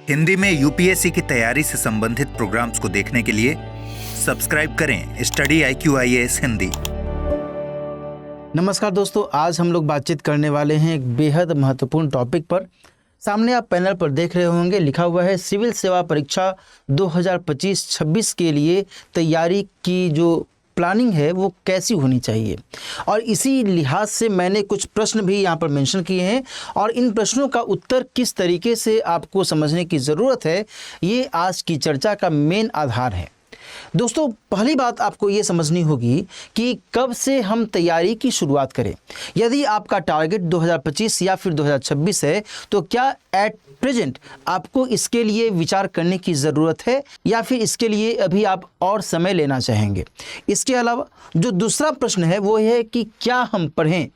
हिंदी में यूपीएससी की तैयारी से संबंधित प्रोग्राम्स को देखने के लिए सब्सक्राइब करें स्टडी IQIAS हिंदी। नमस्कार दोस्तों, आज हम लोग बातचीत करने वाले हैं एक बेहद महत्वपूर्ण टॉपिक पर। सामने आप पैनल पर देख रहे होंगे, लिखा हुआ है सिविल सेवा परीक्षा 2025-26 के लिए तैयारी की जो प्लानिंग है वो कैसी होनी चाहिए। और इसी लिहाज से मैंने कुछ प्रश्न भी यहाँ पर मेंशन किए हैं और इन प्रश्नों का उत्तर किस तरीके से आपको समझने की ज़रूरत है, ये आज की चर्चा का मेन आधार है। दोस्तों, पहली बात आपको ये समझनी होगी कि कब से हम तैयारी की शुरुआत करें। यदि आपका टारगेट 2025 या फिर 2026 है तो क्या एट प्रेजेंट आपको इसके लिए विचार करने की ज़रूरत है या फिर इसके लिए अभी आप और समय लेना चाहेंगे। इसके अलावा जो दूसरा प्रश्न है वो है कि क्या हम पढ़ें।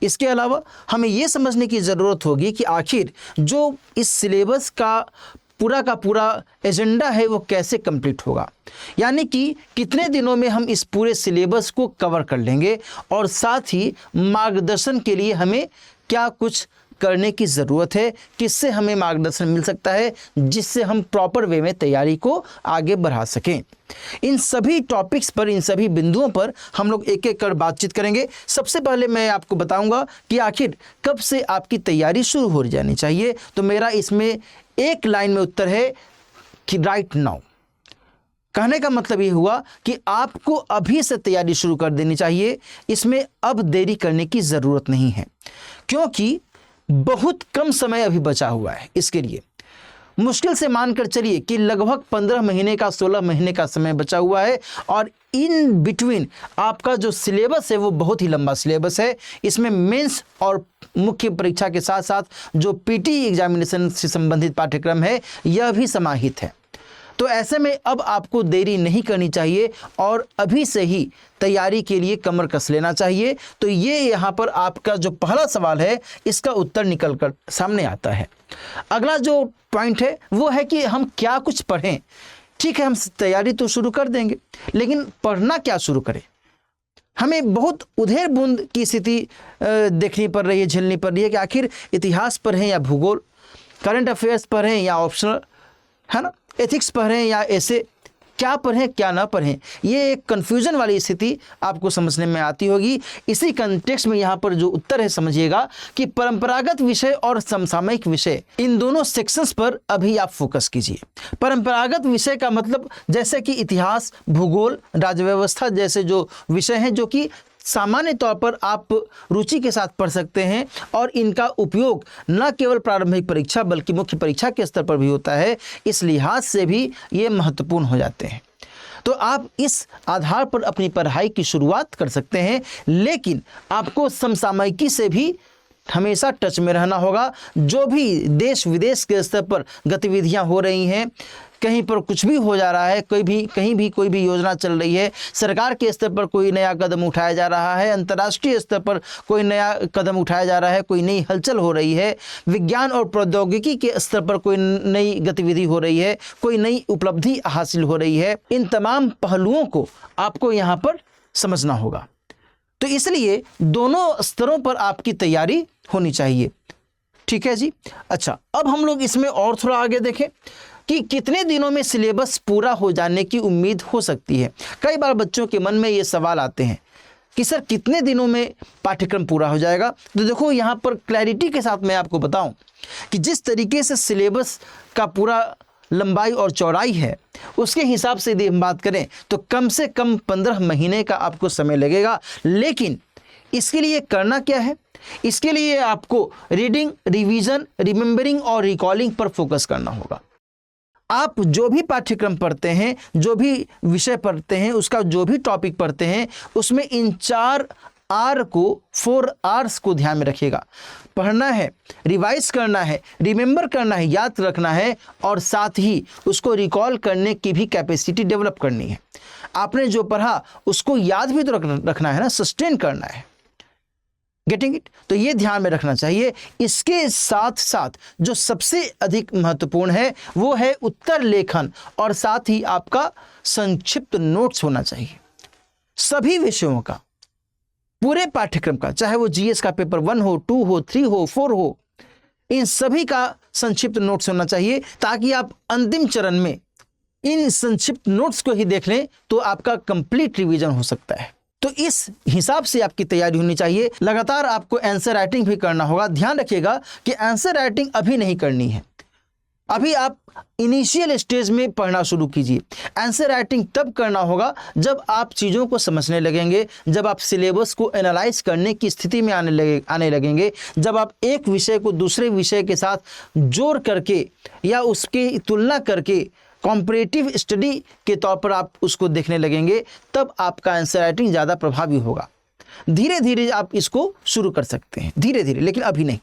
इसके अलावा हमें ये समझने की ज़रूरत होगी कि आखिर जो इस सिलेबस का पूरा एजेंडा है वो कैसे कंप्लीट होगा, यानी कि कितने दिनों में हम इस पूरे सिलेबस को कवर कर लेंगे और साथ ही मार्गदर्शन के लिए हमें क्या कुछ करने की ज़रूरत है, किससे हमें मार्गदर्शन मिल सकता है जिससे हम प्रॉपर वे में तैयारी को आगे बढ़ा सकें। इन सभी टॉपिक्स पर, इन सभी बिंदुओं पर हम लोग एक एक कर बातचीत करेंगे। सबसे पहले मैं आपको बताऊंगा कि आखिर कब से आपकी तैयारी शुरू हो जानी चाहिए। तो मेरा इसमें एक लाइन में उत्तर है कि राइट नाउ। कहने का मतलब ये हुआ कि आपको अभी से तैयारी शुरू कर देनी चाहिए। इसमें अब देरी करने की ज़रूरत नहीं है, क्योंकि बहुत कम समय अभी बचा हुआ है। इसके लिए मुश्किल से मानकर चलिए कि लगभग 15 महीने का 16 महीने का समय बचा हुआ है और इन बिटवीन आपका जो सिलेबस है वो बहुत ही लंबा सिलेबस है। इसमें मेंस और मुख्य परीक्षा के साथ साथ जो पीटी एग्जामिनेशन से संबंधित पाठ्यक्रम है यह भी समाहित है। तो ऐसे में अब आपको देरी नहीं करनी चाहिए और अभी से ही तैयारी के लिए कमर कस लेना चाहिए। तो ये यहाँ पर आपका जो पहला सवाल है इसका उत्तर निकल कर सामने आता है। अगला जो पॉइंट है वो है कि हम क्या कुछ पढ़ें। ठीक है, हम तैयारी तो शुरू कर देंगे, लेकिन पढ़ना क्या शुरू करें। हमें बहुत उधेड़ बूंद की स्थिति देखनी पड़ रही है, झेलनी पड़ रही है कि आखिर इतिहास पढ़ें या भूगोल, करंट अफेयर्स पढ़ें या ऑप्शनल, है ना, एथिक्स पढ़ें या ऐसे, क्या पढ़ें क्या ना पढ़ें। ये एक कन्फ्यूजन वाली स्थिति आपको समझने में आती होगी। इसी कंटेक्स्ट में यहाँ पर जो उत्तर है समझिएगा कि परंपरागत विषय और समसामयिक विषय, इन दोनों सेक्शंस पर अभी आप फोकस कीजिए। परंपरागत विषय का मतलब जैसे कि इतिहास, भूगोल, राज्य व्यवस्था जैसे जो विषय हैं जो कि सामान्य तौर पर आप रुचि के साथ पढ़ सकते हैं और इनका उपयोग न केवल प्रारंभिक परीक्षा बल्कि मुख्य परीक्षा के स्तर पर भी होता है। इस लिहाज से भी ये महत्वपूर्ण हो जाते हैं। तो आप इस आधार पर अपनी पढ़ाई की शुरुआत कर सकते हैं, लेकिन आपको समसामयिकी से भी हमेशा टच में रहना होगा। जो भी देश विदेश के स्तर पर गतिविधियां हो रही हैं, कहीं पर कुछ भी हो जा रहा है, कहीं भी कोई भी योजना चल रही है, सरकार के स्तर पर कोई नया कदम उठाया जा रहा है, अंतर्राष्ट्रीय स्तर पर कोई नया कदम उठाया जा रहा है, कोई नई हलचल हो रही है, विज्ञान और प्रौद्योगिकी के स्तर पर कोई नई गतिविधि हो रही है, कोई नई उपलब्धि हासिल हो रही है, इन तमाम पहलुओं को आपको यहाँ पर समझना होगा। तो इसलिए दोनों स्तरों पर आपकी तैयारी होनी चाहिए। ठीक है जी। अच्छा, अब हम लोग इसमें और थोड़ा आगे देखें कि कितने दिनों में सिलेबस पूरा हो जाने की उम्मीद हो सकती है। कई बार बच्चों के मन में ये सवाल आते हैं कि सर कितने दिनों में पाठ्यक्रम पूरा हो जाएगा। तो देखो, यहाँ पर क्लैरिटी के साथ मैं आपको बताऊं कि जिस तरीके से सिलेबस का पूरा लंबाई और चौड़ाई है उसके हिसाब से यदि हम बात करें तो कम से कम 15 महीने का आपको समय लगेगा। लेकिन इसके लिए करना क्या है? इसके लिए आपको रीडिंग, रिवीजन, रिमेंबरिंग और रिकॉलिंग पर फोकस करना होगा। आप जो भी पाठ्यक्रम पढ़ते हैं, जो भी विषय पढ़ते हैं, उसका जो भी टॉपिक पढ़ते हैं, उसमें इन 4 R's को ध्यान में रखिएगा। पढ़ना है, रिवाइज करना है, रिमेंबर करना है, याद रखना है और साथ ही उसको रिकॉल करने की भी कैपेसिटी डेवलप करनी है। आपने जो पढ़ा उसको याद भी तो रखना है ना, सस्टेन करना है। Getting it? तो ये ध्यान में रखना चाहिए। इसके साथ साथ जो सबसे अधिक महत्वपूर्ण है वो है उत्तर लेखन और साथ ही आपका संक्षिप्त नोट्स होना चाहिए। सभी विषयों का, पूरे पाठ्यक्रम का, चाहे वो जीएस का पेपर 1 हो, 2 हो, 3 हो, 4 हो, इन सभी का संक्षिप्त नोट्स होना चाहिए, ताकि आप अंतिम चरण में इन संक्षिप्त नोट्स को ही देख लें तो आपका कंप्लीट रिवीजन हो सकता है। तो इस हिसाब से आपकी तैयारी होनी चाहिए। लगातार आपको आंसर राइटिंग भी करना होगा। ध्यान रखिएगा कि आंसर राइटिंग अभी नहीं करनी है, अभी आप इनिशियल स्टेज में पढ़ना शुरू कीजिए। आंसर राइटिंग तब करना होगा जब आप चीज़ों को समझने लगेंगे, जब आप सिलेबस को एनालाइज करने की स्थिति में आने लगेंगे, जब आप एक विषय को दूसरे विषय के साथ जोड़ करके या उसकी तुलना करके कॉम्परेटिव स्टडी के तौर पर आप उसको देखने लगेंगे, तब आपका आंसर राइटिंग ज़्यादा प्रभावी होगा। धीरे धीरे आप इसको शुरू कर सकते हैं, धीरे धीरे, लेकिन अभी नहीं।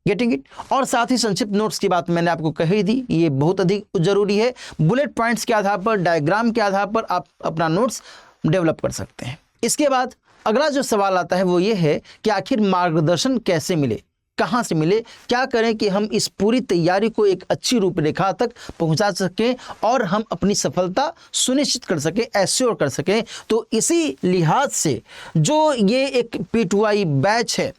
Getting it. और साथ ही संक्षिप्त नोट्स की बात मैंने आपको कही दी, ये बहुत अधिक जरूरी है। बुलेट पॉइंट्स के आधार पर, डायग्राम के आधार पर आप अपना नोट्स डेवलप कर सकते हैं। इसके बाद अगला जो सवाल आता है वो ये है कि आखिर मार्गदर्शन कैसे मिले, कहाँ से मिले, क्या करें कि हम इस पूरी तैयारी को एक अच्छी रूपरेखा तक पहुंचा सकें और हम अपनी सफलता सुनिश्चित कर सकें, एश्योर कर सकें। तो इसी लिहाज से जो ये एक P2I बैच है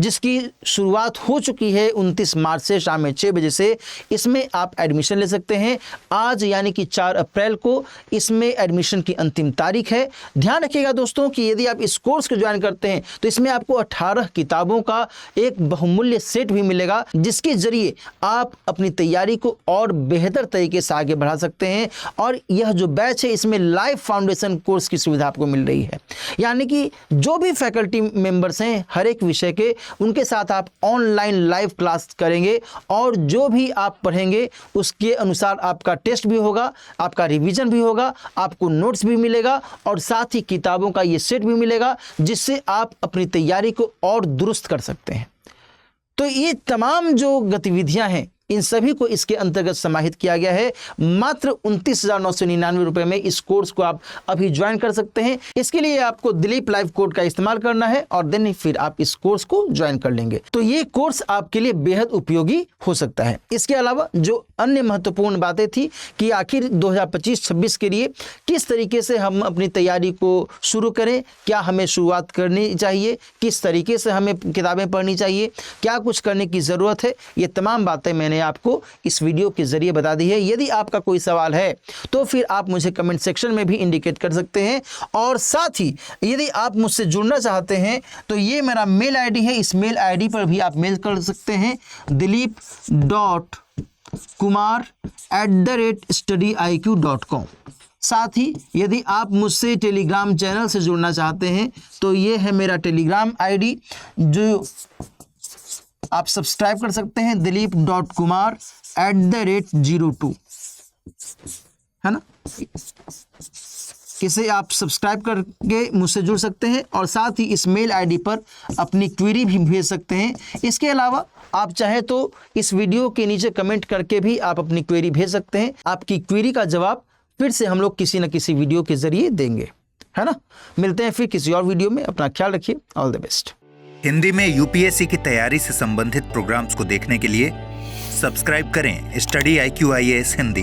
जिसकी शुरुआत हो चुकी है 29 मार्च से शाम में 6 बजे से, इसमें आप एडमिशन ले सकते हैं। आज यानी कि 4 अप्रैल को इसमें एडमिशन की अंतिम तारीख है। ध्यान रखिएगा दोस्तों कि यदि आप इस कोर्स को ज्वाइन करते हैं तो इसमें आपको 18 किताबों का एक बहुमूल्य सेट भी मिलेगा, जिसके जरिए आप अपनी तैयारी को और बेहतर तरीके से आगे बढ़ा सकते हैं। और यह जो बैच है इसमें लाइव फाउंडेशन कोर्स की सुविधा आपको मिल रही है, यानी कि जो भी फैकल्टी मेंबर्स हैं हर एक विषय के, उनके साथ आप ऑनलाइन लाइव क्लास करेंगे और जो भी आप पढ़ेंगे उसके अनुसार आपका टेस्ट भी होगा, आपका रिवीजन भी होगा, आपको नोट्स भी मिलेगा और साथ ही किताबों का ये सेट भी मिलेगा, जिससे आप अपनी तैयारी को और दुरुस्त कर सकते हैं। तो ये तमाम जो गतिविधियां हैं इन सभी को इसके अंतर्गत समाहित किया गया है। मात्र 29,999 रुपये में इस कोर्स को आप अभी ज्वाइन कर सकते हैं। इसके लिए आपको दिलीप लाइव कोड का इस्तेमाल करना है और देन फिर आप इस कोर्स को ज्वाइन कर लेंगे। तो ये कोर्स आपके लिए बेहद उपयोगी हो सकता है। इसके अलावा जो अन्य महत्वपूर्ण बातें थी कि आखिर 2025-26 के लिए किस तरीके से हम अपनी तैयारी को शुरू करें, क्या हमें शुरुआत करनी चाहिए, किस तरीके से हमें किताबें पढ़नी चाहिए, क्या कुछ करने की ज़रूरत है, ये तमाम बातें मैंने आपको इस वीडियो के जरिए बता दी है। यदि आपका कोई सवाल है तो फिर आप मुझे कमेंट सेक्शन में भी इंडिकेट कर सकते हैं। और साथ ही यदि आप मुझसे जुड़ना चाहते हैं तो ये मेरा मेल आईडी है, इस मेल आईडी पर भी आप मेल कर सकते हैं, dilip.kumar@studiiq.com। साथ ही यदि आप मुझसे टेलीग्राम चैनल से जुड़ना चाहते हैं तो ये है मेरा टेलीग्राम आईडी, जो आप सब्सक्राइब कर सकते हैं, dilip.kumar@02, है ना। इसे आप सब्सक्राइब करके मुझसे जुड़ सकते हैं और साथ ही इस मेल आईडी पर अपनी क्वेरी भी भेज सकते हैं। इसके अलावा आप चाहे तो इस वीडियो के नीचे कमेंट करके भी आप अपनी क्वेरी भेज सकते हैं। आपकी क्वेरी का जवाब फिर से हम लोग किसी न किसी वीडियो के जरिए देंगे, है ना। मिलते हैं फिर किसी और वीडियो में। अपना ख्याल रखिए। All the best. हिंदी में यूपीएससी की तैयारी से संबंधित प्रोग्राम्स को देखने के लिए सब्सक्राइब करें स्टडी IQ IAS हिंदी।